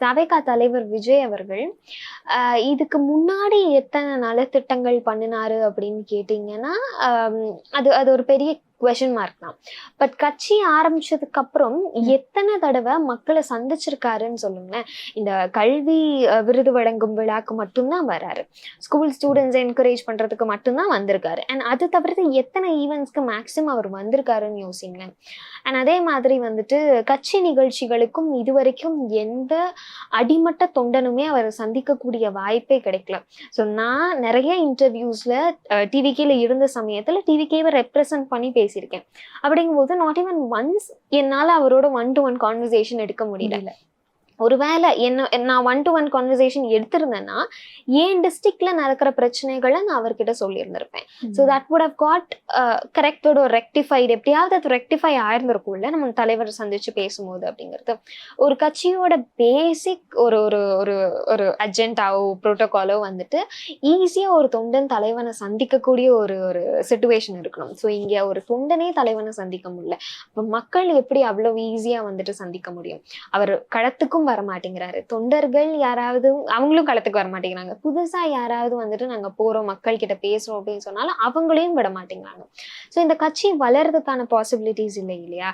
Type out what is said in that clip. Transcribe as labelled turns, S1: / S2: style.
S1: தவேகா தலைவர் விஜய் அவர்கள் இதுக்கு முன்னாடி எத்தனை நலத்திட்டங்கள் பண்ணினாரு அப்படின்னு கேட்டீங்கன்னா, அது அது ஒரு பெரிய கொஸ்டின் மார்க் தான். பட் கட்சி ஆரம்பிச்சதுக்கு அப்புறம் எத்தனை தடவை மக்களை சந்திச்சிருக்காருன்னு சொல்லுங்களேன். இந்த கல்வி விருது வழங்கும் விழாக்கு மட்டும்தான் வராரு. ஸ்கூல் ஸ்டூடெண்ட்ஸ் என்கரேஜ் பண்றதுக்கு மட்டும்தான் வந்திருக்காரு. அண்ட் அது தவிர்த்து எத்தனை ஈவெண்ட்ஸ்க்கு மேக்ஸிமம் அவர் வந்திருக்காருன்னு யோசிங்களேன். அண்ட் அதே மாதிரி வந்துட்டு கட்சி நிகழ்ச்சிகளுக்கும் இதுவரைக்கும் எந்த அடிமட்ட தொண்டனுமே அவர் சந்திக்கக்கூடிய வாய்ப்பே கிடைக்கல. ஸோ நான் நிறைய இன்டர்வியூஸ்ல டிவிகேல இருந்த சமயத்துல டிவிகேவை ரெப்ரசன்ட் பண்ணி பேசியிருக்கேன். அப்படிங்கும்போது நாட் ஈவன் ஒன்ஸ் என்னால அவரோட 1-to-1 கான்வர்சேஷன் எடுக்க முடியல. ஒருவேளை நான் 1-to-1 கான்வர்சேஷன் எடுத்திருந்தேன்னா என் டிஸ்ட்ரிக்ட்ல நடக்கிற பிரச்சனைகளை நான் அவர்கிட்ட சொல்லியிருந்திருப்பேன். So that would have got corrected or rectified. எப்படியாவது அது ரெக்டிஃபை ஆயிருந்திருக்கும்ல நம்ம தலைவர் சந்திச்சு பேசும்போது. அப்படிங்கிறது ஒரு கட்சியோட பேசிக் ஒரு ஒரு ஒரு ஒரு அஜெண்டாவோ புரோட்டோகாலோ வந்துட்டு ஈஸியா ஒரு தொண்டன் தலைவனை சந்திக்கக்கூடிய ஒரு ஒரு சிச்சுவேஷன் இருக்கணும். ஸோ இங்க ஒரு தொண்டனே தலைவனை சந்திக்க முடியல. இப்போ மக்கள் எப்படி அவ்வளவு ஈஸியா வந்துட்டு சந்திக்க முடியும்? அவர் களத்துக்கும் வர மாட்டேங்கிறாரு. தொண்டர்கள் யாராவது அவங்களும் களத்துக்கு வர மாட்டேங்கிறாங்க. புதுசா யாராவது வந்துட்டு நாங்க போறோம் மக்கள் கிட்ட பேசுறோம் அப்படின்னு சொன்னாலும் அவங்களையும் விட மாட்டேங்கிறாங்க. ஸோ இந்த கட்சி வளர்றதுக்கான பாசிபிலிட்டிஸ் இல்லை இல்லையா?